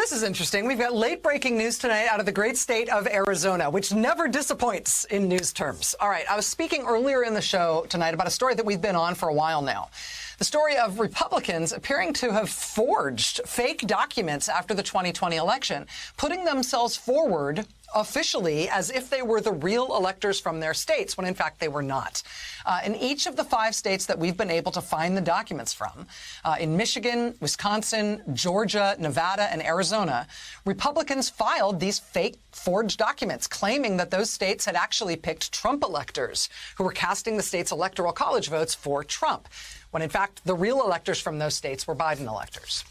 this is interesting. We've got late-breaking news tonight out of the great state of Arizona, which never disappoints in news terms. All right, I was speaking earlier in the show tonight about a story that we've been on for a while now. The story of Republicans appearing to have forged fake documents after the 2020 election, putting themselves forward officially as if they were the real electors from their states, when in fact they were not. In each of the 5 states that we've been able to find the documents from, in Michigan, Wisconsin, Georgia, Nevada, and Arizona, Republicans filed these fake forged documents, claiming that those states had actually picked Trump electors who were casting the state's electoral college votes for Trump, when in fact the real electors from those states were Biden electors.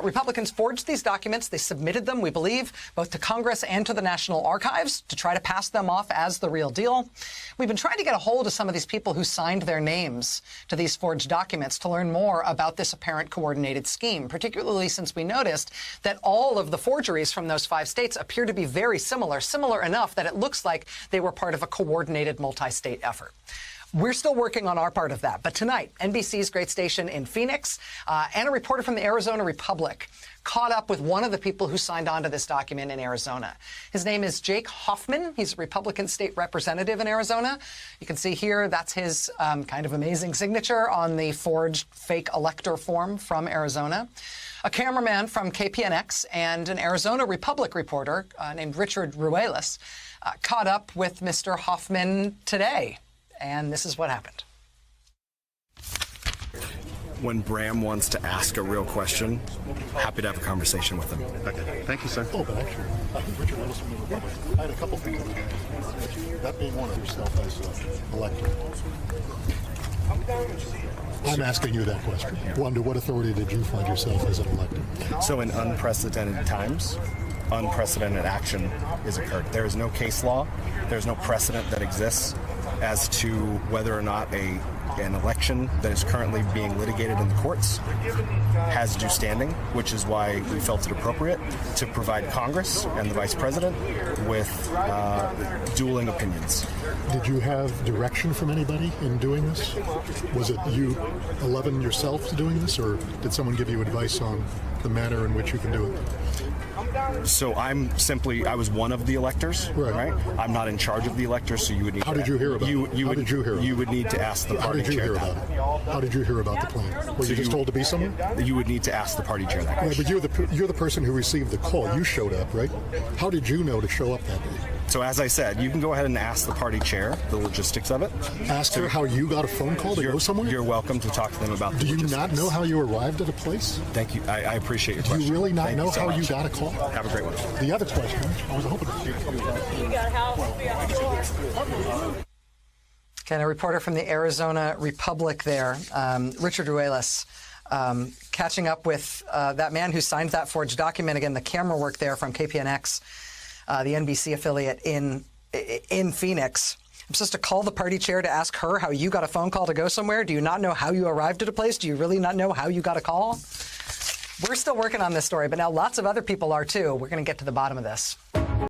Republicans forged these documents. They submitted them, we believe, both to Congress and to the National Archives to try to pass them off as the real deal. We've been trying to get a hold of some of these people who signed their names to these forged documents to learn more about this apparent coordinated scheme, particularly since we noticed that all of the forgeries from those 5 states appear to be very similar enough that it looks like they were part of a coordinated multi-state effort. We're still working on our part of that. But tonight, NBC's great station in Phoenix and a reporter from the Arizona Republic caught up with one of the people who signed on to this document in Arizona. His name is Jake Hoffman. He's a Republican state representative in Arizona. You can see here, that's his kind of amazing signature on the forged fake elector form from Arizona. A cameraman from KPNX and an Arizona Republic reporter named Richard Ruelas caught up with Mr. Hoffman today. And this is what happened. When Bram wants to ask a real question, happy to have a conversation with him. Okay, thank you, sir. Oh, but actually, I think Richard Willis from the Republic. I had a couple things to do. That being one of yourself as elector. I'm asking you that question. Under what authority did you find yourself as an elector? So in unprecedented times, unprecedented action is occurred. There is no case law. There's no precedent that exists as to whether or not an election that is currently being litigated in the courts has due standing, which is why we felt it appropriate to provide Congress and the Vice President with dueling opinions. Did you have direction from anybody in doing this? Was it you 11 yourself doing this, or did someone give you advice on the manner in which you can do it? So I was one of the electors, right? I'm not in charge of the electors, so you would need How did you hear about it? How did you hear about it? You would need to ask the party chair. How did you hear about the plan? Were you just told to be somewhere? You would need to ask the party chair that question. Right, but you're the person who received the call. You showed up, right? How did you know to show up that day? So as I said, you can go ahead and ask the party chair the logistics of it. Ask her how you got a phone call to go somewhere? You're welcome to talk to them about the logistics. Do you not know how you arrived at a place? Thank you. I appreciate your question. Do you really not know so how much. you got a call? Have a great one. The other question, I was hoping You got a house, we got a floor. Okay, a reporter from the Arizona Republic there, Richard Ruelas, catching up with that man who signed that forged document. Again, the camera work there from KPNX, the NBC affiliate in Phoenix. I'm supposed to call the party chair to ask her how you got a phone call to go somewhere? Do you not know how you arrived at a place? Do you really not know how you got a call? We're still working on this story, but now lots of other people are too. We're going to get to the bottom of this.